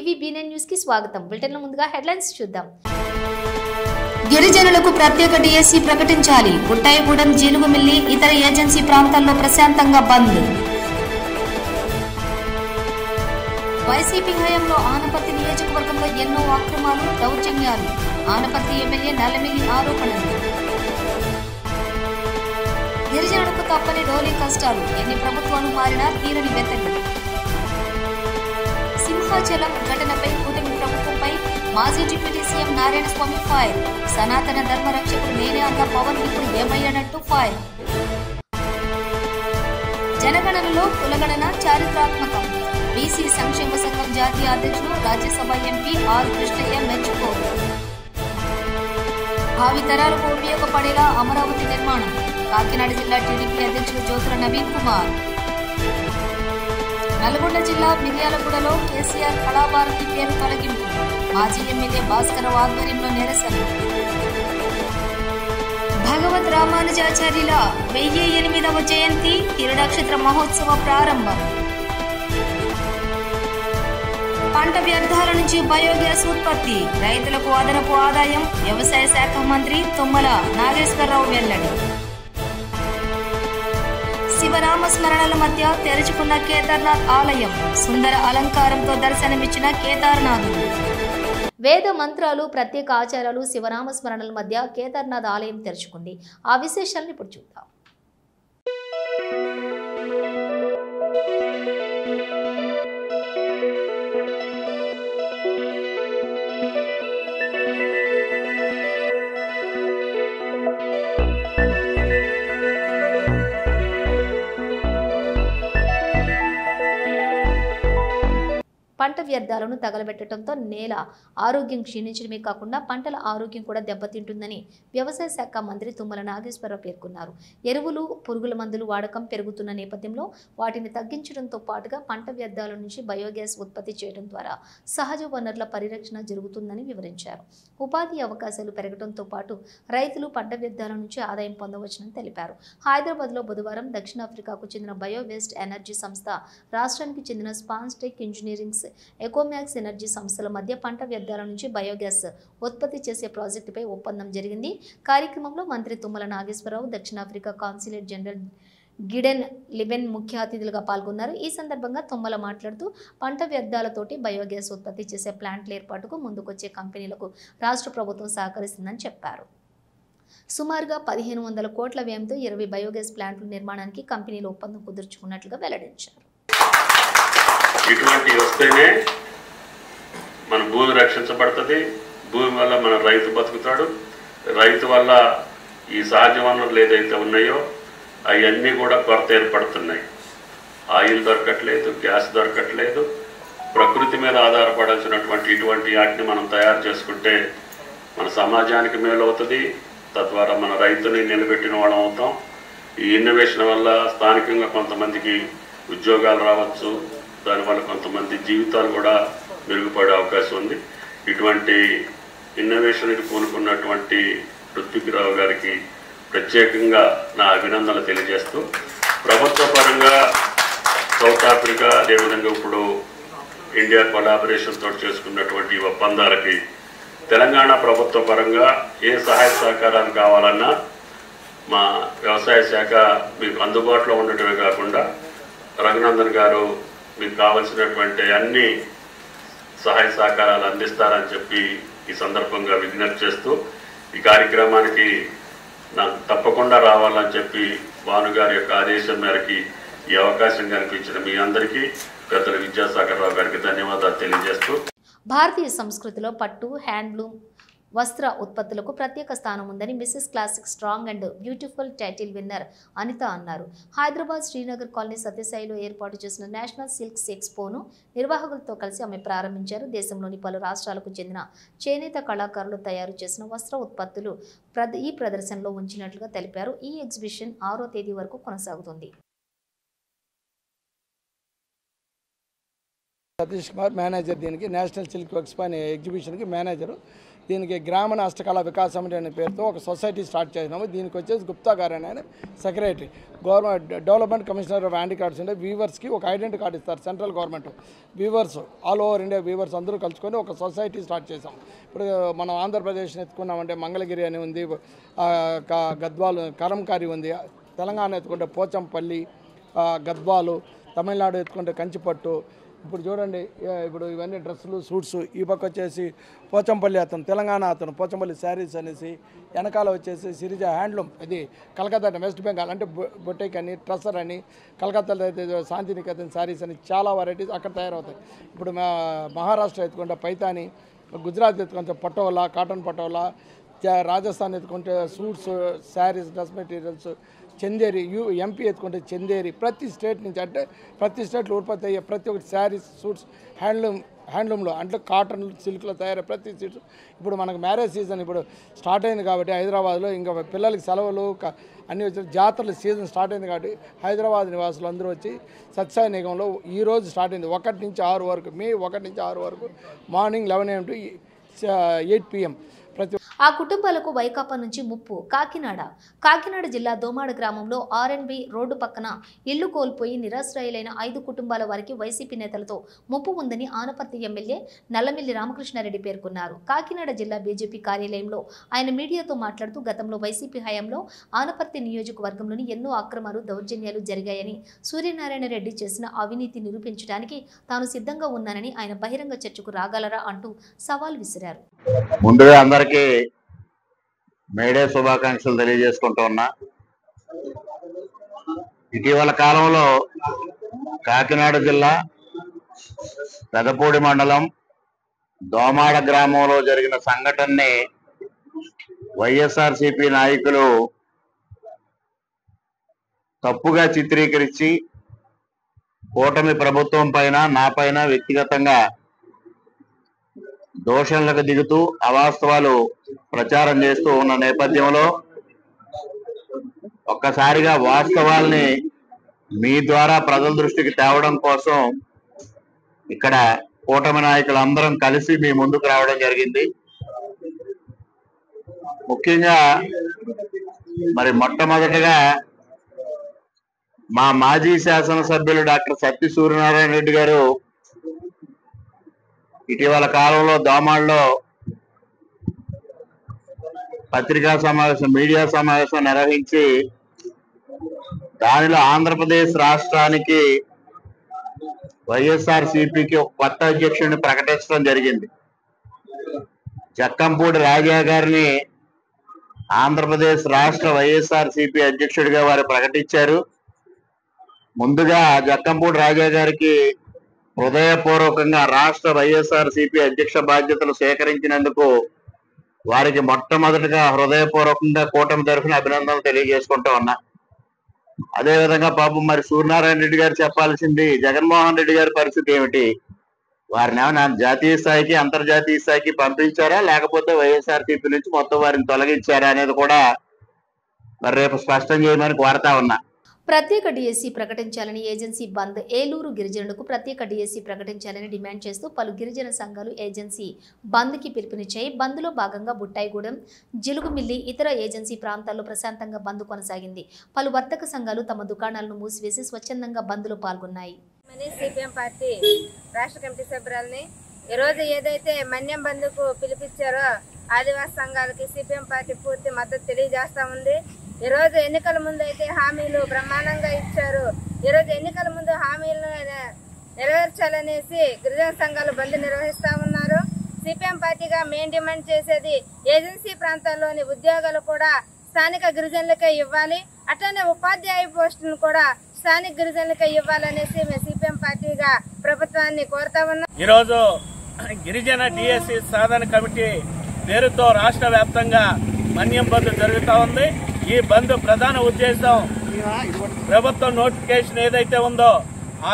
TV news కి స్వాగతం. Bulletin లో ముందుగా హెడ్లైన్స్ చూద్దాం. గిరిజనులకు ప్రత్యేక డిఎస్సి ప్రకటించాలి. గుట్టాయిగూడెం, జీలుగుమిల్లి, ఇతర ఏజెన్సీ ప్రాంతాల్లో ప్రశాంతంగా బంద్. వైసీపీ హయాంలో ఆనపర్తి నియోజకవర్గంలో ఎన్నో అక్రమాలు, దౌర్జన్యాలు. ఆనపర్తి ఎమ్మెల్యే నల్లమిల్లి ఆరోపణలు. గిరిజనులకు తప్పని డోలీ కష్టాలు. ఎన్ని ప్రభుత్వాలు మారినా తీరని వెతలు. సింహాచలం ఘటనపై కూటమి ప్రభుత్వంపై మాజీ డిప్యూటీ సీఎం నారాయణస్వామి ఫైర్. సనాతన ధర్మ రక్షకుడు నేనే అన్న పవన్ ఇప్పుడు ఏమయ్యాడంటూ ఫైర్. జనగణనలో కులగణన చారిత్రాత్మకం. బీసీ సంక్షేమ సంఘం జాతీయ అధ్యక్షుడు, రాజ్యసభ ఎంపీ ఆర్ కృష్ణయ్య మెచ్చుకోరు. భావి తరాలకు ఉపయోగపడేలా అమరావతి నిర్మాణం. కాకినాడ జిల్లా టీడీపీ అధ్యక్షుడు జ్యోతుల నవీన్ కుమార్. నల్గొండ జిల్లా మిర్యాలగూడలో కేసీఆర్ కళాభారతి పేరు తొలగింపు. మాజీ ఎమ్మెల్యే భాస్కరరావు ఆధ్వర్యంలో నిరసన. భగవద్ రామానుజాచార్యుల 1008వ జయంతి తిరునక్షత్ర మహోత్సవ ప్రారంభం. పంట వ్యర్థాల నుంచి బయోగ్యాస్ ఉత్పత్తి, రైతులకు అదనపు ఆదాయం. వ్యవసాయ శాఖ మంత్రి తుమ్మల నాగేశ్వరరావు వెల్లడి. శివనామస్మరణల మధ్య తెరుచుకున్న కేదార్నాథ్ ఆలయం. సుందర అలంకారంతో దర్శనమిచ్చిన కేదార్నాథుడు. వేద మంత్రాలు, ప్రత్యేక ఆచారాలు, శివనామ స్మరణల మధ్య కేదార్నాథ్ ఆలయం తెరుచుకుంది. ఆ విశేషాలను ఇప్పుడు చూద్దాం. పంట వ్యర్థాలను తగలబెట్టడంతో నేల ఆరోగ్యం క్షీణించడమే కాకుండా పంటల ఆరోగ్యం కూడా దెబ్బతింటుందని వ్యవసాయ శాఖ మంత్రి తుమ్మల నాగేశ్వరరావు పేర్కొన్నారు. ఎరువులు, పురుగుల మందులు వాడకం పెరుగుతున్న నేపథ్యంలో వాటిని తగ్గించడంతో పాటుగా పంట వ్యర్థాల నుంచి బయోగ్యాస్ ఉత్పత్తి చేయడం ద్వారా సహజ వనరుల పరిరక్షణ జరుగుతుందని వివరించారు. ఉపాధి అవకాశాలు పెరగడంతో పాటు రైతులు పంట వ్యర్థాల నుంచి ఆదాయం పొందవచ్చునని తెలిపారు. హైదరాబాద్లో బుధవారం దక్షిణాఫ్రికాకు చెందిన బయోవేస్ట్ ఎనర్జీ సంస్థ, రాష్ట్రానికి చెందిన స్పాన్స్టెక్ ఇంజనీరింగ్స్, ఎకోమ్యాక్స్ ఎనర్జీ సంస్థల మధ్య పంట వ్యర్థాల నుంచి బయోగ్యాస్ ఉత్పత్తి చేసే ప్రాజెక్టుపై ఒప్పందం జరిగింది. కార్యక్రమంలో మంత్రి తుమ్మల నాగేశ్వరరావు, దక్షిణాఫ్రికా కాన్సులేట్ జనరల్ గిడెన్ లిబెన్ ముఖ్య అతిథులుగా పాల్గొన్నారు. ఈ సందర్భంగా తుమ్మల మాట్లాడుతూ పంట వ్యర్థాలతోటి బయోగ్యాస్ ఉత్పత్తి చేసే ప్లాంట్ల ఏర్పాటుకు ముందుకొచ్చే కంపెనీలకు రాష్ట్ర ప్రభుత్వం సహకరిస్తుందని చెప్పారు. సుమారుగా 1500 కోట్ల వ్యయంతో 20 బయోగ్యాస్ ప్లాంట్ల నిర్మాణానికి కంపెనీలు ఒప్పందం కుదుర్చుకున్నట్లుగా వెల్లడించారు. ఇటువంటి వస్తేనే మన భూమి రక్షించబడుతుంది. భూమి వల్ల మన రైతు బతుకుతాడు. రైతు వల్ల ఈ సహజ వనరులు ఏదైతే ఉన్నాయో అవన్నీ కూడా కొరత ఏర్పడుతున్నాయి. ఆయిల్ దొరకట్లేదు, గ్యాస్ దొరకట్లేదు. ప్రకృతి మీద ఆధారపడాల్సినటువంటి ఇటువంటి వాటిని మనం తయారు చేసుకుంటే మన సమాజానికి మేలు అవుతుంది. తద్వారా మన రైతుని నిలబెట్టిన వాళ్ళం అవుతాం. ఈ ఇన్నోవేషన్ వల్ల స్థానికంగా కొంతమందికి ఉద్యోగాలు రావచ్చు. దానివల్ల కొంతమంది జీవితాలు కూడా మెరుగుపడే అవకాశం ఉంది. ఇటువంటి ఇన్నోవేషన్కి పూనుకున్నటువంటి ఋత్విక్రావు గారికి ప్రత్యేకంగా నా అభినందనలు తెలియజేస్తూ, ప్రభుత్వ పరంగా సౌత్ ఆఫ్రికా, అదేవిధంగా ఇప్పుడు ఇండియా కొలాబరేషన్ తోటి చేసుకున్నటువంటి ఒప్పందాలకి తెలంగాణ ప్రభుత్వ పరంగా ఏ సహాయ సహకారాలు కావాలన్నా మా వ్యవసాయ శాఖ మీకు అందుబాటులో ఉండటమే కాకుండా రఘునందన్ గారు మీకు కావలసినటువంటి అన్ని సహాయ సహకారాలు అందిస్తారని చెప్పి ఈ సందర్భంగా విజ్ఞప్తి చేస్తూ, ఈ కార్యక్రమానికి నాకు తప్పకుండా రావాలని చెప్పి భానుగారి యొక్క ఆదేశం మేరకి ఈ అవకాశం కల్పించిన మీ అందరికీ పెద్దల విద్యాసాగర్ రావు గారికి ధన్యవాదాలు తెలియజేస్తూ, భారతీయ సంస్కృతిలో పట్టు, హ్యాండ్లూమ్ వస్త్ర ఉత్పత్తులకు ప్రత్యేక స్థానం ఉందని Mrs classic strong and beautiful title winner Anitha అన్నారు. హైదరాబాద్ శ్రీనగర్ కాలనీ సత్యసాయిలో ఏర్పాటు చేసిన నేషనల్ సిల్క్స్ ఎక్స్పోను నిర్వాహకులతో కలిసి ఆమె ప్రారంభించారు. దేశంలోని పలు రాష్ట్రాలకు చెందిన చేనేత కళాకారులు తయారు చేసిన వస్త్ర ఉత్పత్తులు ఈ ప్రదర్శనలో ఉంచినట్లుగా తెలిపారు. ఈ ఎగ్జిబిషన్ 6వ తేదీ వరకు కొనసాగుతుంది. సతీష్ కుమార్ మేనేజర్, దీనికి నేషనల్ సిల్క్ ఎక్స్పో అనే ఎగ్జిబిషన్కి మేనేజరు. దీనికి గ్రామీణ హస్తకళా వికాస్ సమితి అనే పేరుతో ఒక సొసైటీ స్టార్ట్ చేసినాము. దీనికి వచ్చేసి గుప్తా గారు ఆయన secretary. Government development commissioner of handicrafts ఉంటే వీవర్స్కి ఒక ఐడెంటిటీ కార్డు ఇస్తారు central government. Weavers all over India weavers అందరూ కలుసుకొని ఒక సొసైటీ స్టార్ట్ చేసాం. ఇప్పుడు మనం ఆంధ్రప్రదేశ్ని ఎత్తుకున్నామంటే మంగళగిరి అని ఉంది, గద్వాలు కరంకారి ఉంది. తెలంగాణ ఎత్తుకుంటే పోచంపల్లి, గద్వాలు. తమిళనాడు ఎత్తుకుంటే కంచిపట్టు. ఇప్పుడు చూడండి, ఇప్పుడు ఇవన్నీ డ్రెస్సులు, సూట్స్. ఈ పక్క వచ్చేసి పోచంపల్లి అతను, తెలంగాణ అతను పోచంపల్లి శారీస్ అనేసి. వెనకాల వచ్చేసి సిరిజ హ్యాండ్లూమ్, ఇది కలకత్తా వెస్ట్ బెంగాల్ అంటే బొటేక్ అని, ట్రస్సర్ అని. కలకత్తాలో అయితే శాంతినికేతన్ శారీస్ అని చాలా వెరైటీస్ అక్కడ తయారవుతాయి. ఇప్పుడు మహారాష్ట్ర ఎత్తుకుంటే పైతాని, గుజరాత్ ఎత్తుకుంటే పటోలా, కాటన్ పటోలా. రాజస్థాన్ ఎత్తుకుంటే suits, saris, dress materials. Chanderi, MP ఎత్తుకుంటే చందేరి. ప్రతి స్టేట్ నుంచి అంటే ప్రతి స్టేట్లో ఉత్పత్తి అయ్యే ప్రతి ఒక్కటి శారీస్, సూట్స్, హ్యాండ్లూమ్లో అంటే కాటన్, సిల్క్లో తయారయ్యే ప్రతి సీట్స్. ఇప్పుడు మనకు మ్యారేజ్ సీజన్ ఇప్పుడు స్టార్ట్ అయింది కాబట్టి హైదరాబాద్లో ఇంకా పిల్లలకి సెలవులు అన్నీ వచ్చి జాతరల సీజన్ స్టార్ట్ అయింది కాబట్టి హైదరాబాద్ నివాసులు అందరూ వచ్చి సత్యసాయి నిగంలో ఈరోజు స్టార్ట్ అయింది 1 నుంచి 6 వరకు, మే 1 నుంచి 6 వరకు, మార్నింగ్ 11 AM to 8 PM. ఆ కుటుంబాలకు వైకాపా నుంచి ముప్పు. కాకినాడ జిల్లా దోమాడ గ్రామంలో R&B రోడ్డు పక్కన ఇళ్లు కోల్పోయి నిరాశ్రయులైన 5 కుటుంబాల వారికి వైసీపీ నేతలతో ముప్పు ఉందని ఆనపర్తి ఎమ్మెల్యే నల్లమిల్లి రామకృష్ణారెడ్డి పేర్కొన్నారు. కాకినాడ జిల్లా బీజేపీ కార్యాలయంలో ఆయన మీడియాతో మాట్లాడుతూ గతంలో వైసీపీ హయాంలో ఆనపర్తి నియోజకవర్గంలోని ఎన్నో అక్రమాలు, దౌర్జన్యాలు జరిగాయని, సూర్యనారాయణ రెడ్డి చేసిన అవినీతి నిరూపించడానికి తాను సిద్ధంగా ఉన్నానని ఆయన బహిరంగ చర్చకు రాగలరా అంటూ సవాల్ విసిరారు. ముందుగా అందరికీ మేడే శుభాకాంక్షలు తెలియజేసుకుంటూ ఉన్నా. ఇటీవల కాలంలో కాకినాడ జిల్లా పెదపూడి మండలం దోమాడ గ్రామంలో జరిగిన సంఘటనని వైఎస్ఆర్సీపీ నాయకులు తప్పుగా చిత్రీకరించి కూటమి ప్రభుత్వం పైన, నా పైన వ్యక్తిగతంగా దోషణలకు దిగుతూ అవాస్తవాలు ప్రచారం చేస్తూ ఉన్న నేపథ్యంలో ఒక్కసారిగా వాస్తవాల్ని మీ ద్వారా ప్రజల దృష్టికి తేవడం కోసం ఇక్కడ కూటమి నాయకులందరం కలిసి మీ ముందుకు రావడం జరిగింది. ముఖ్యంగా మరి మొట్టమొదటిగా మా మాజీ శాసనసభ్యులు డాక్టర్ సత్తి సూర్యనారాయణ రెడ్డి గారు ఇటీవల కాలంలో దోమాడలో పత్రికా సమావేశం, మీడియా సమావేశం నిర్వహించి దానిలో ఆంధ్రప్రదేశ్ రాష్ట్రానికి వైఎస్ఆర్సీపీకి ఒక కొత్త అధ్యక్షుడిని ప్రకటించడం జరిగింది. జక్కంపూడి రాజా గారిని ఆంధ్రప్రదేశ్ రాష్ట్ర వైఎస్ఆర్సీపీ అధ్యక్షుడిగా వారు ప్రకటించారు. ముందుగా జక్కంపూడి రాజా గారికి హృదయపూర్వకంగా రాష్ట్ర వైఎస్ఆర్సీపీ అధ్యక్ష బాధ్యతలు సేకరించినందుకు వారికి మొట్టమొదటిగా హృదయపూర్వకంగా కూటమి తరఫున అభినందనలు తెలియజేసుకుంటూ ఉన్నా. అదేవిధంగా పాపం మరి సూర్యనారాయణ రెడ్డి గారు చెప్పాల్సింది జగన్మోహన్ రెడ్డి గారి పరిస్థితి ఏమిటి? వారిని ఏమైనా జాతీయ స్థాయికి, అంతర్జాతీయ స్థాయికి పంపించారా, లేకపోతే వైఎస్ఆర్సీపీ నుంచి మొత్తం వారిని తొలగించారా అనేది కూడా మరి రేపు స్పష్టం చేయమని కోరుతా ఉన్నా. ప్రత్యేక డిఎస్సి ప్రకటించాలని ఏజెన్సీ బంద్. ఏలూరు గిరిజనులకు ప్రత్యేక డిఎస్సి ప్రకటించాలని డిమాండ్ చేస్తూ పలు గిరిజన సంఘాలు ఏజెన్సీ బంద్కి పిలుపునిచ్చాయి. బంద్లో భాగంగా బుట్టాయిగూడెం, జిలుగుమిల్లి, ఇతర ఏజెన్సీ ప్రాంతాల్లో ప్రశాంతంగా బంద్ కొనసాగింది. పలు వర్తక సంఘాలు తమ దుకాణాలను మూసివేసి స్వచ్ఛందంగా బంద్లో పాల్గొన్నాయి. సిపిఎం పార్టీ రాష్ట్ర కమిటీ సభ్యురాలని ఈరోజు ఏదైతే మన్యం బంద్కు పిలిపించారో ఆదివాసీ సంఘాలకి సిపిఎం పార్టీ పూర్తి మద్దతు తెలియజేస్తా ఉంది. ఈరోజు ఎన్నికల ముందు అయితే హామీలు బ్రహ్మాండంగా ఇచ్చారు. ఈరోజు ఎన్నికల ముందు హామీలను నెరవేర్చాలనేసి గిరిజన సంఘాలు బంద్ నిర్వహిస్తా ఉన్నారు. సిపిఎం పార్టీగా మెయిన్ డిమాండ్ చేసేది ఏజెన్సీ ప్రాంతాల్లోని ఉద్యోగాలు కూడా స్థానిక గిరిజనులకే ఇవ్వాలి, అట్లనే ఉపాధ్యాయ పోస్టులను కూడా స్థానిక గిరిజనులకే ఇవ్వాలనేసి మేము సిపిఎం పార్టీగా ప్రభుత్వాన్ని కోరుతా ఉన్నాం. ఈరోజు గిరిజన డిఎస్సి సాధన కమిటీ పేరుతో రాష్ట్ర వ్యాప్తంగా మన్యం బంద్ జరుగుతూ ఉంది. ఈ బంద్ ప్రధాన ఉద్దేశం ప్రభుత్వం నోటిఫికేషన్ ఏదైతే ఉందో ఆ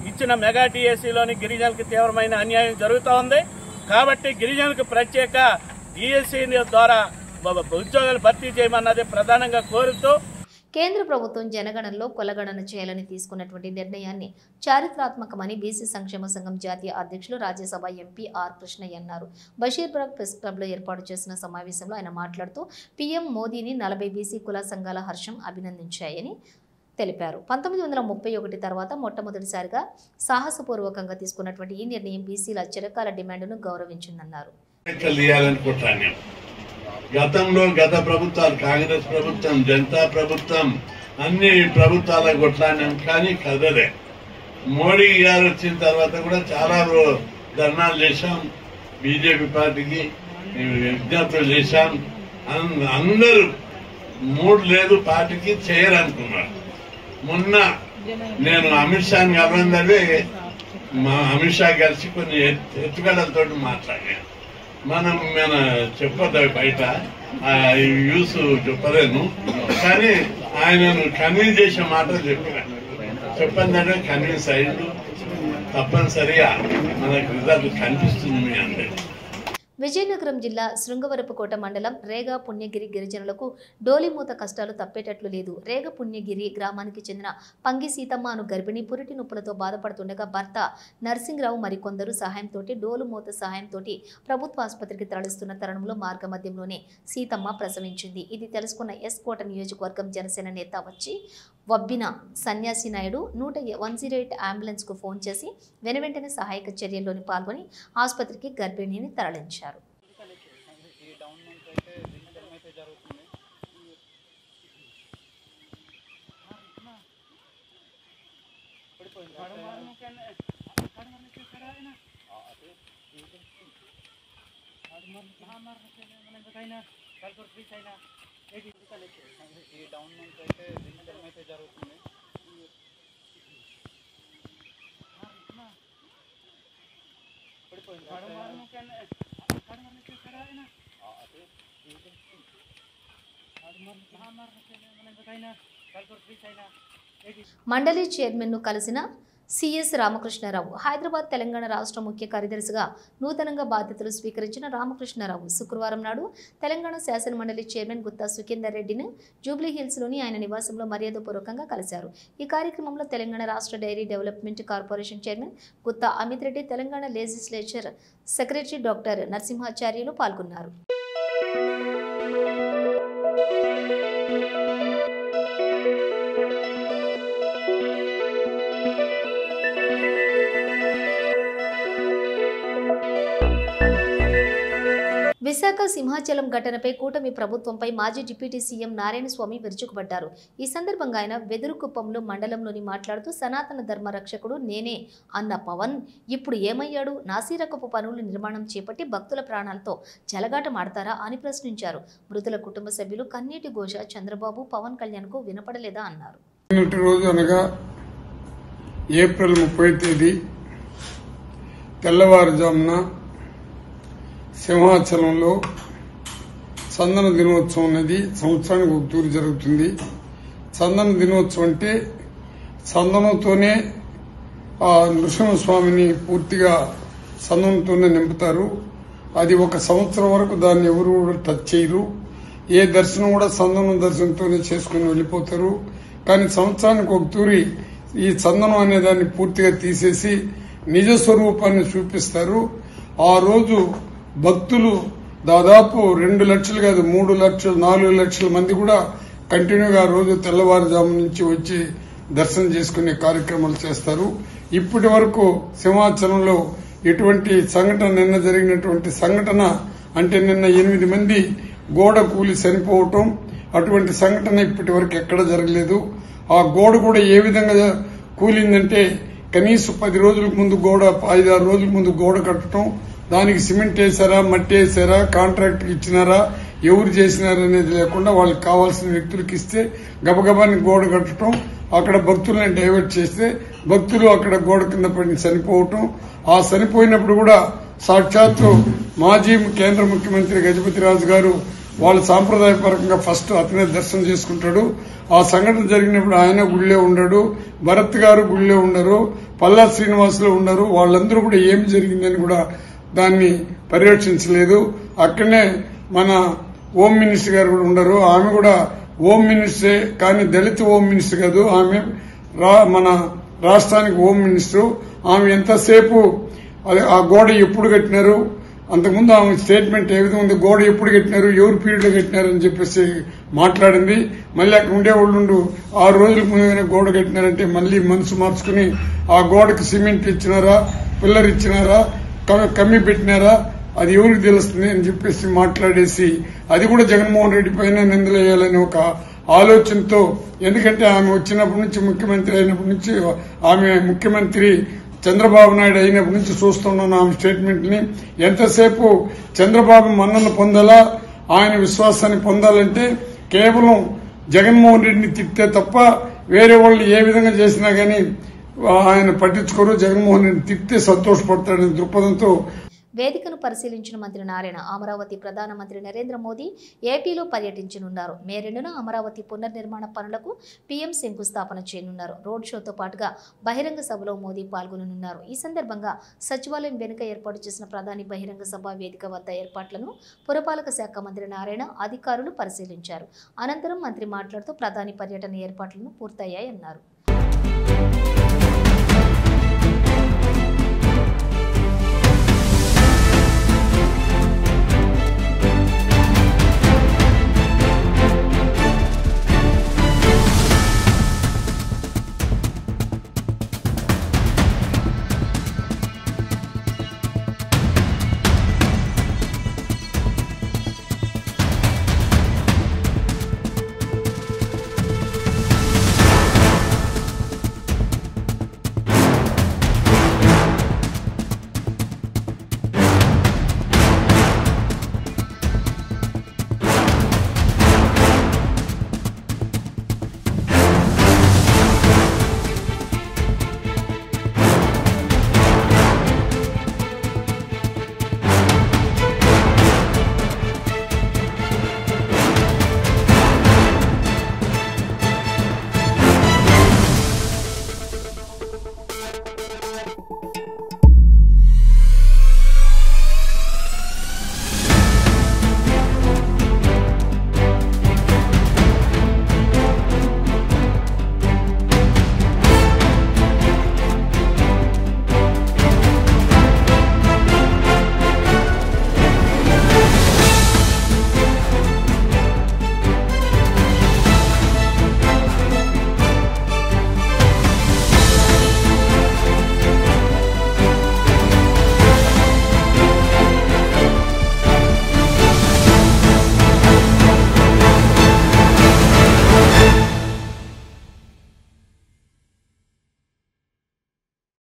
ఇచ్చిన మెగా డిఎస్సిలోని గిరిజనులకు తీవ్రమైన అన్యాయం జరుగుతూ ఉంది. కాబట్టి గిరిజనులకు ప్రత్యేక డిఎస్సి ద్వారా ఉద్యోగాలు భర్తీ చేయమన్నది ప్రధానంగా కోరుతూ కేంద్ర ప్రభుత్వం జనగణనలో కులగణన చేయాలని తీసుకున్నటువంటి నిర్ణయాన్ని చారిత్రాత్మకమని బీసీ సంక్షేమ సంఘం జాతీయ అధ్యక్షులు రాజ్యసభ ఎంపీ ఆర్ కృష్ణయ్య అన్నారు. బషీర్బాగ్ ప్రెస్ క్లబ్లో ఏర్పాటు చేసిన సమావేశంలో ఆయన మాట్లాడుతూ పీఎం మోదీని 40 బీసీ కుల సంఘాల హర్షం అభినందించాయని తెలిపారు. 1931 తర్వాత మొట్టమొదటిసారిగా సాహసపూర్వకంగా తీసుకున్నటువంటి ఈ నిర్ణయం బీసీల చిరకాల డిమాండ్ను గౌరవించిందన్నారు. గతంలో గత ప్రభుత్వాలు కాంగ్రెస్ ప్రభుత్వం, జనతా ప్రభుత్వం అన్ని ప్రభుత్వాలకు కొట్లాడినాం, కానీ కదలే. మోడీ గారు వచ్చిన తర్వాత కూడా చాలా ధర్నాలు చేశాం, బీజేపీ పార్టీకి విజ్ఞప్తులు చేశాం. అందరూ మూడు లేదు పార్టీకి చేయరనుకున్నారు. మొన్న నేను అమిత్ షాని కలవందరే మా అమిత్ షా కలిసి కొన్ని ఎత్తుగడలతో మాట్లాడాను. మన చెప్పొద్దు బయట యూస్ చెప్పలేను, కానీ ఆయనను కన్విన్స్ చేసే మాటలు చెప్పండి కన్విన్స్ అయ్యిండు. తప్పనిసరిగా మనకు రిజల్ట్ కనిపిస్తుంది మీ అందరికీ. విజయనగరం జిల్లా శృంగవరపుకోట మండలం రేగా పుణ్యగిరి గిరిజనులకు డోలిమూత కష్టాలు తప్పేటట్లు లేదు. రేగ పుణ్యగిరి గ్రామానికి చెందిన పంగి సీతమ్మ అను గర్భిణి పురిటి నొప్పులతో బాధపడుతుండగా భర్త నర్సింగ్రావు మరికొందరు సహాయంతో డోలుమూత సహాయంతో ప్రభుత్వ ఆసుపత్రికి తరలిస్తున్న తరుణంలో మార్గ మధ్యంలోనే సీతమ్మ ప్రసవించింది. ఇది తెలుసుకున్న ఎస్ కోట నియోజకవర్గం జనసేన నేత వచ్చి వబ్బిన సన్యాసి నాయుడు 108 అంబులెన్స్ కు ఫోన్ చేసి వెనువెంటనే సహాయక చర్యల్లోని పాల్గొని ఆసుపత్రికి గర్భిణిని తరలించారు. మండలి చైర్మన్ ను కలిసిన సిఎస్ రామకృష్ణారావు. హైదరాబాద్ తెలంగాణ రాష్ట్ర ముఖ్య కార్యదర్శిగా నూతనంగా బాధ్యతలు స్వీకరించిన రామకృష్ణారావు శుక్రవారం నాడు తెలంగాణ శాసన మండలి చైర్మన్ గుత్తా సుఖేందర్ రెడ్డిని జూబ్లీ హిల్స్లోని ఆయన నివాసంలో మర్యాదపూర్వకంగా కలిశారు. ఈ కార్యక్రమంలో తెలంగాణ రాష్ట్ర dairy development corporation chairman Gutta Amit Reddy, Telangana legislature secretary doctor Narasimhacharyulu పాల్గొన్నారు. విశాఖ సింహాచలం ఘటనపై కూటమి ప్రభుత్వంపై మాజీ డిప్యూటీ సీఎం నారాయణస్వామి విరుచుకుపడ్డారు. ఈ సందర్భంగా ఆయన వెదురుకుప్పంలో మండలంలోని మాట్లాడుతూ సనాతన ధర్మ రక్షకుడు నేనే అన్న పవన్ ఇప్పుడు ఏమయ్యాడు? నాసిరకపు పనులు నిర్మాణం చేపట్టి భక్తుల ప్రాణాలతో చెలగాటమాడతారా అని ప్రశ్నించారు. మృతుల కుటుంబ సభ్యులు కన్నీటి ఘోష చంద్రబాబు, పవన్ కళ్యాణ్ కు వినపడలేదా అన్నారు. రోజు అనగా ఏప్రిల్ 30 తేదీ తెల్లవారుజామున సింహాచలంలో చందన దినోత్సవం అనేది సంవత్సరానికి ఒక తూరు జరుగుతుంది. చందన దినోత్సవం అంటే చందనంతోనే ఆ నృసింహస్వామిని పూర్తిగా చందనంతోనే నింపుతారు. అది ఒక సంవత్సరం వరకు దాన్ని ఎవరు కూడా టచ్ చేయరు. ఏ దర్శనం కూడా చందనం దర్శనంతోనే చేసుకుని వెళ్లిపోతారు. కానీ సంవత్సరానికి ఒక తూరి ఈ చందనం అనే దాన్ని పూర్తిగా తీసేసి నిజ స్వరూపాన్ని చూపిస్తారు. ఆ రోజు భక్తులు దాదాపు 2 లక్షలు కాదు 3 లక్షలు 4 లక్షల మంది కూడా కంటిన్యూగా రోజు తెల్లవారుజాము నుంచి వచ్చి దర్శనం చేసుకునే కార్యక్రమాలు చేస్తారు. ఇప్పటి వరకు సింహాచలంలో ఎటువంటి సంఘటన నిన్న జరిగినటువంటి సంఘటన అంటే నిన్న 8 మంది గోడ కూలి చనిపోవటం అటువంటి సంఘటన ఇప్పటి వరకు ఎక్కడ జరగలేదు. ఆ గోడ కూడా ఏ విధంగా కూలిందంటే కనీసం 10 రోజులకు ముందు గోడ 5-6 రోజుల ముందు గోడ కట్టడం, దానికి సిమెంట్ వేసారా, మట్టి వేసారా, కాంట్రాక్ట్ ఇచ్చినారా, ఎవరు చేసినారనేది లేకుండా వాళ్ళకి కావాల్సిన వ్యక్తులకు ఇస్తే గబగబాని గోడ కట్టడం, అక్కడ భక్తులను డైవర్ట్ చేస్తే భక్తులు అక్కడ గోడ కింద పడి చనిపోవటం. ఆ చనిపోయినప్పుడు కూడా సాక్షాత్తు మాజీ కేంద్ర ముఖ్యమంత్రి గజపతిరాజు గారు వాళ్ళ సాంప్రదాయపరంగా ఫస్ట్ అతనే దర్శనం చేసుకుంటాడు. ఆ సంఘటన జరిగినప్పుడు ఆయన గుళ్ళే ఉండడు, భరత్ గారు గుళ్ళే ఉండరు, పల్లా శ్రీనివాసులు ఉండరు. వాళ్ళందరూ కూడా ఏం జరిగిందని కూడా దాన్ని పర్యవేక్షించలేదు. అక్కడనే మన హోమ్ మినిస్టర్ గారు కూడా ఉండరు. ఆమె కూడా హోమ్ మినిస్టరే, కానీ దళిత హోమ్ మినిస్టర్ కాదు. ఆమె మన రాష్ట్రానికి హోమ్ మినిస్టర్. ఆమె ఎంతసేపు ఆ గోడ ఎప్పుడు కట్టినారు, అంతకుముందు ఆమె స్టేట్మెంట్ ఏ విధంగా ఉంది, గోడ ఎప్పుడు కట్టినారు, ఎవరు పీరియడ్ లో కట్టినారు అని చెప్పేసి మాట్లాడింది. మళ్ళీ అక్కడ ఉండేవాళ్ళు 6 రోజుల ముందుగానే గోడ కట్టినారంటే మళ్ళీ మనసు మార్చుకుని ఆ గోడకు సిమెంట్ ఇచ్చినారా, పిల్లర్ ఇచ్చినారా, కమ్మి పెట్టినారా, అది ఎవరికి తెలుస్తుంది అని చెప్పేసి మాట్లాడేసి అది కూడా జగన్మోహన్ రెడ్డి పైన నిందలు వేయాలని ఒక ఆలోచనతో, ఎందుకంటే ఆమె వచ్చినప్పటి నుంచి ముఖ్యమంత్రి అయినప్పటి నుంచి ఆమె ముఖ్యమంత్రి చంద్రబాబు నాయుడు అయినప్పటి నుంచి చూస్తున్నాను ఆమె స్టేట్మెంట్ ని. ఎంతసేపు చంద్రబాబు మన్నను పొందాలా, ఆయన విశ్వాసాన్ని పొందాలంటే కేవలం జగన్మోహన్ రెడ్డిని తిట్టే తప్ప వేరే వాళ్ళు ఏ విధంగా చేసినా గానీ ఆయన పట్టించుకోరు. జగన్మోహన్ రెడ్డిని తిట్టే సంతోషపడతాడనే దృక్పథంతో వేదికను పరిశీలించిన మంత్రి నారాయణ అమరావతి ప్రధానమంత్రి నరేంద్ర మోదీ ఏపీలో పర్యటించనున్నారు. మే 2న అమరావతి పునర్నిర్మాణ పనులకు పీఎం శంకుస్థాపన చేయనున్నారు. రోడ్ షోతో పాటుగా బహిరంగ సభలో మోదీ పాల్గొననున్నారు. ఈ సందర్భంగా సచివాలయం వెనుక ఏర్పాటు చేసిన ప్రధాని బహిరంగ సభ వేదిక వద్ద ఏర్పాట్లను పురపాలక శాఖ మంత్రి నారాయణ అధికారులు పరిశీలించారు. అనంతరం మంత్రి మాట్లాడుతూ ప్రధాని పర్యటన ఏర్పాట్లను పూర్తయ్యాయన్నారు.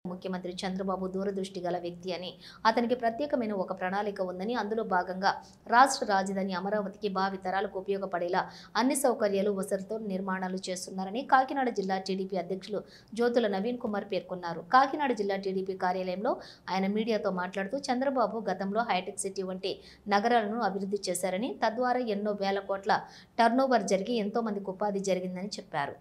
ముఖ్యమంత్రి చంద్రబాబు దూరదృష్టి గల వ్యక్తి అని, అతనికి ప్రత్యేకమైన ఒక ప్రణాళిక ఉందని, అందులో భాగంగా రాష్ట్ర రాజధాని అమరావతికి భావి తరాలకు ఉపయోగపడేలా అన్ని సౌకర్యాలు వసతులతో నిర్మాణాలు చేస్తున్నారని కాకినాడ జిల్లా టీడీపీ అధ్యక్షులు జ్యోతుల నవీన్ కుమార్ పేర్కొన్నారు. కాకినాడ జిల్లా టీడీపీ కార్యాలయంలో ఆయన మీడియాతో మాట్లాడుతూ చంద్రబాబు గతంలో హైటెక్ సిటీ వంటి నగరాలను అభివృద్ధి చేశారని, తద్వారా ఎన్నో వేల కోట్ల టర్నోవర్ జరిగి ఎంతో మందికి ఉపాధి జరిగిందని చెప్పారు.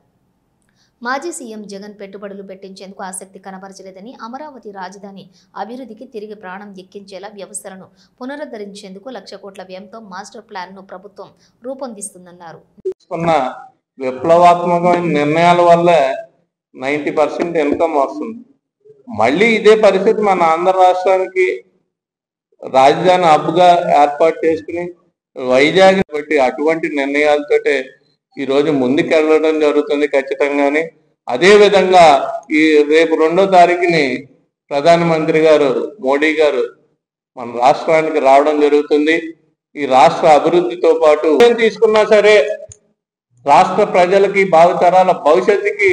మాజీ సీఎం జగన్ పెట్టుబడులు పెట్టించేందుకు ఆసక్తి కనబరచలేదని, అమరావతి రాజధాని అభివృద్ధికి తిరిగి ప్రాణం ఎక్కించేలా వ్యవస్థలను పునరుద్ధరించేందుకు 1,00,000 కోట్ల వ్యయంతో మాస్టర్ ప్లాన్ ను ప్రభుత్వం రూపొందిస్తుందన్నారు. విప్లవాత్మకమైన నిర్ణయాల వల్ల 90% ఇన్కమ్ వస్తుంది. మళ్ళీ ఇదే పరిస్థితి మన ఆంధ్ర రాష్ట్రానికి రాజధాని హబ్గా ఏర్పాటు చేసుకుని వైజాగ్ బట్టి అటువంటి నిర్ణయాలతోటే ఈ రోజు ముందుకెళ్ళడం జరుగుతుంది ఖచ్చితంగానే. అదే విధంగా ఈ రేపు 2వ తారీఖుని ప్రధానమంత్రి గారు మోడీ గారు మన రాష్ట్రానికి రావడం జరుగుతుంది. ఈ రాష్ట్ర అభివృద్ధితో పాటు తీసుకున్నా సరే రాష్ట్ర ప్రజలకి భావితరాల భవిష్యత్తుకి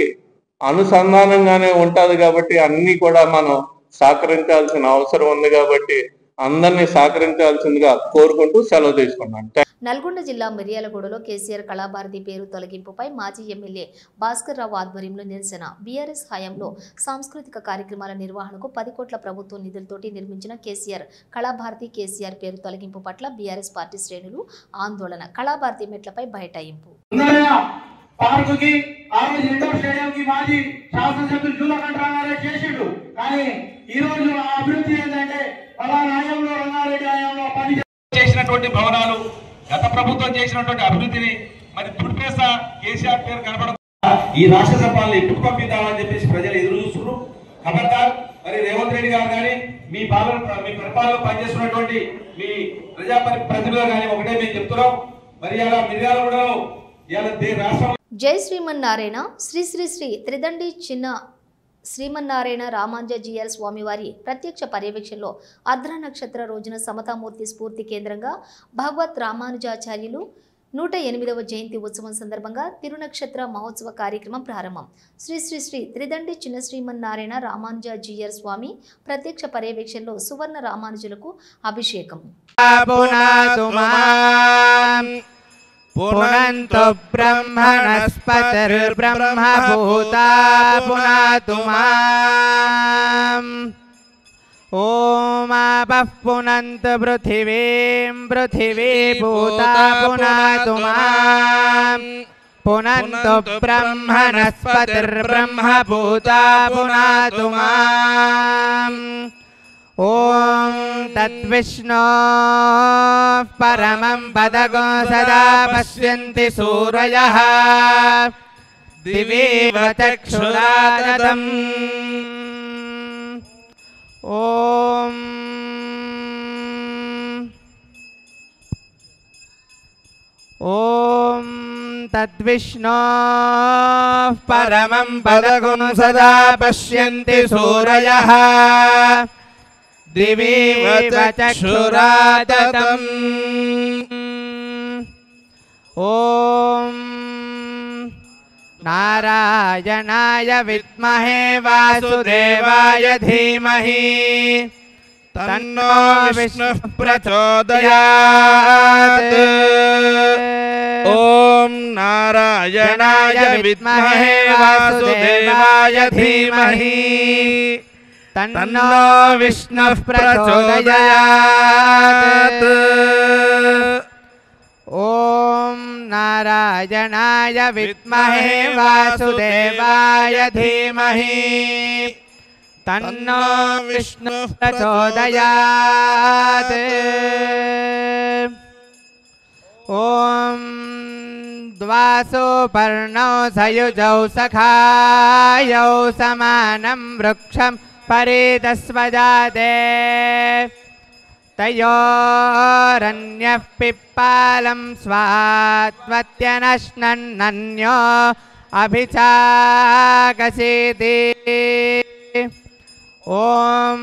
అనుసంధానంగానే ఉంటది కాబట్టి అన్ని కూడా మనం సహకరించాల్సిన అవసరం ఉంది కాబట్టి అందరినీ సహకరించాల్సిందిగా కోరుకుంటూ సెలవు తీసుకున్నాను. నల్గొండ జిల్లా మిర్యాలగూడలో కేసీఆర్ కళాభారతి పేరు తొలగింపుపై మాజీ ఎమ్మెల్యే భాస్కర్ రావు ఆధ్వర్యంలో నిరసన. బీఆర్ఎస్ హయాంలో సాంస్కృతిక కార్యక్రమాల నిర్వహణకు 10 కోట్ల ప్రభుత్వ నిధులతోటి నిర్మించిన కేసీఆర్ కళాభారతి కేసీఆర్ పేరు తొలగింపు పట్ల బీఆర్ఎస్ పార్టీ శ్రేణులు ఆందోళన. కళాభారతి మెట్లపై బైఠాయింపు. చేసినటువంటి భవనాలు, గత ప్రభుత్వం చేసినటువంటి అభివృద్ధిని మరి తుడిపేస కేసీఆర్ పేరు కనపడకుండా ఈ రాక్షస పాలన ఎప్పుడు పంపిద్దామని చెప్పేసి ప్రజలు ఎదురు చూస్తున్నారు. ఖబర్దార్ మరి రేవంత్ రెడ్డి గారు కానీ మీ పరిపాలన పనిచేస్తున్నటువంటి మీ ప్రజా ప్రతినిధులు కానీ ఒకటే మేము చెప్తున్నాం. మరి అలా మిర్యాలగూడలో రాష్ట్రం జై శ్రీమన్నారాయణ శ్రీ శ్రీ శ్రీ త్రిదండి చిన్న శ్రీమన్నారాయణ రామాంజీయర్ స్వామివారి ప్రత్యక్ష పర్యవేక్షణలో అర్ధ నక్షత్ర రోజున సమతామూర్తి స్ఫూర్తి కేంద్రంగా భగవత్ రామానుజాచార్యులు 108వ జయంతి ఉత్సవం సందర్భంగా తిరునక్షత్ర మహోత్సవ కార్యక్రమం ప్రారంభం. శ్రీ శ్రీ శ్రీ త్రిదండి చిన్న శ్రీమన్నారాయణ రామానుజాచార్యుల స్వామి ప్రత్యక్ష పర్యవేక్షణలో సువర్ణ రామానుజులకు అభిషేకం. పునంతు బ్రహ్మణస్పతిర్బ్రహ్మభూతా పునాతు మాం. ఓం ఆపః పునంతు పృథివీం పృథివీభూతా పునాతు మాం. పునంతు బ్రహ్మణస్పతిర్బ్రహ్మభూతా పునాతు మాం. ఓం తద్విష్ణో పరమం పదగో సదా పశ్యంతి సూరయః దివేవ చక్షురాదతం. ఓం ఓం తద్విష్ణో పరమం పదగో సదా పశ్యంతి సూరయః దివేవ చక్షురాదతం. ఓం నారాయణాయ విద్మహే వాసుదేవాయ ధీమహి తన్నో విష్ణుః ప్రచోదయాత్. ఓం నారాయణాయ విద్మహే వాసుదేవాయ ధీమహి తన్నో విష్ణుః ప్రచోదయాత్. ఓం నారాయణాయ విద్మహే వాసుదేవాయ ధీమహి తన్నో విష్ణుః ప్రచోదయాత్. ఓం ద్వాసో పర్ణౌ సయుజౌ సఖాయౌ సమానం వృక్షం పరితస్వజాతే తయోరన్యః పిప్పాలం స్వాత్వత్యనశ్నన్నన్యో అభిచాకసేతి. ఓం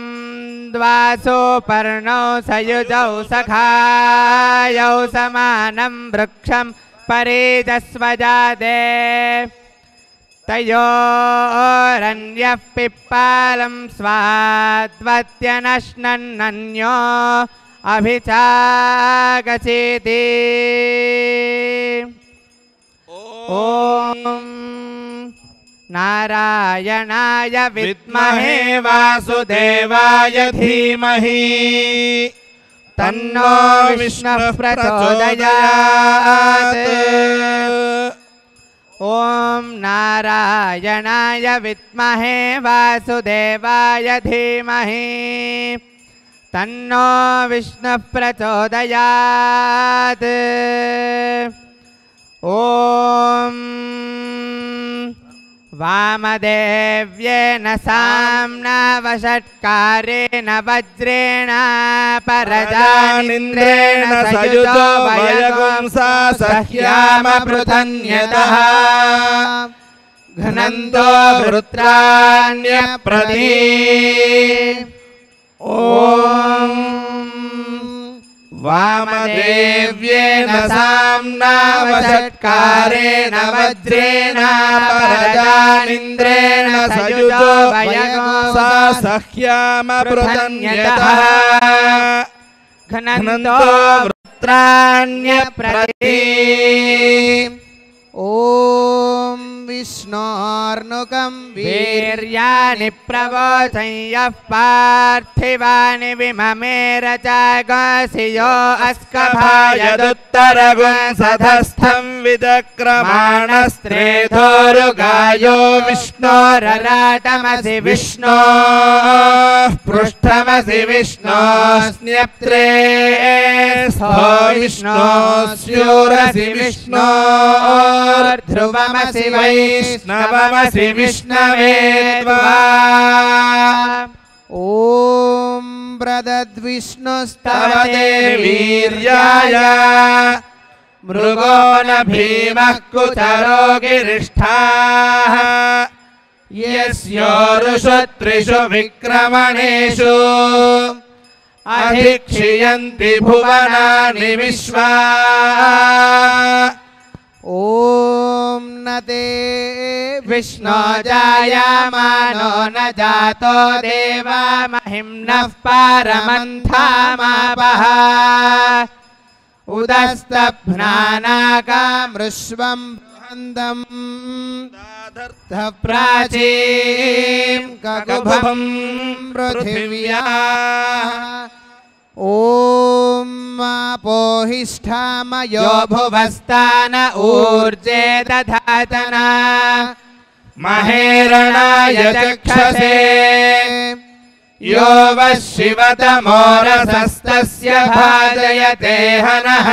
ద్వాసో పర్ణౌ సయుజౌ సఖాయౌ సమానం వృక్షం పరితస్వజాతే తయోరన్యః పిప్పాలం స్వాత్వత్యనశ్నన్నన్యో అభిచాకసేతి. ఓం నారాయణాయ విద్మహే వాసుదేవాయ ధీమహి తన్నో విష్ణుః ప్రచోదయాత్. ఓం నారాయణాయ విద్మహే వాసుదేవాయ ధీమహి తన్నో విష్ణుః ప్రచోదయాత్. ఓం వామదేవ్యేన సామ్నా వషట్కారేణ వజ్రేణ పరజానింద్రేణ సయుజో వయగుంసా సహ్యామ పృథన్యతః ఘనంతో వృత్రాణ్యప్రదే. ఓం వామదేవ్యేన సామ్నా వషట్కారేణ వజ్రేణ పరజానింద్రేణ సయుజో వయగుంసా సహ్యామ పృథన్యతః ఘనంతో వృత్రాణ్యప్రదే. ఓం विष्णोर्नुकं वीर्याणि प्रवोचयः पार्थिवानि विममेर चागासियो अस्कभायदुत्तरगुंसधस्थं विदक्रमाणस्त्रेधोरुगायो विष्णोरराटमसि विष्णो पृष्ठमसि विष्णोस्न्यप्त्रे स्थो विष्णोस्यूरसि विष्णोर्ध्रुवमसि वैष्णवमसि विष्णवे त्वा ॐ ब्रदद्विष्णुस्तव देवीर्याय मृगो न भीमः कुचरो गिरिष्ठाः यस्योरुषु त्रिषु विक्रमणेषु अधिक्षियन्ति भुवनानि विश्वा ॐ न ते विष्णो जायामानो न जातो देवा महिम्नः पारमन्थामापः उदस्तभ्नानाकामृष्वं बृहन्दम् प्राचीं ककुभं पृथिव्या ॐ मापोहिष्ठामयो भुवस्तान ऊर्जे दधातना महेरणाय चक्षसे यो वः शिवतमोरसस्तस्य भाजयते हनः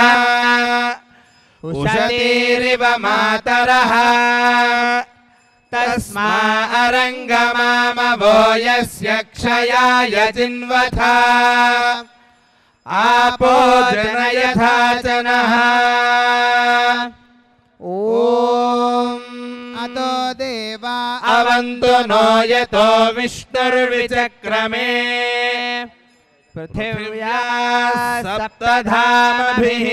उषतीरिव मातरः तस्मा अरङ्गमामवो यस्य क्षयाय जिन्वथा आपो जनयथा च नः ॐ अतो देवा अवन्तु नो यतो विष्णुर्विचक्रमे पृथिव्या सप्तधामभिः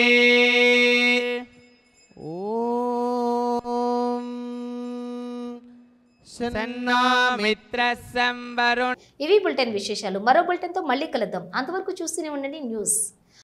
ఇవి బులెటిన్ విశేషాలు. మరో బులెటిన్తో మళ్ళీ కలుద్దాం. అంతవరకు చూస్తూనే ఉండండి న్యూస్.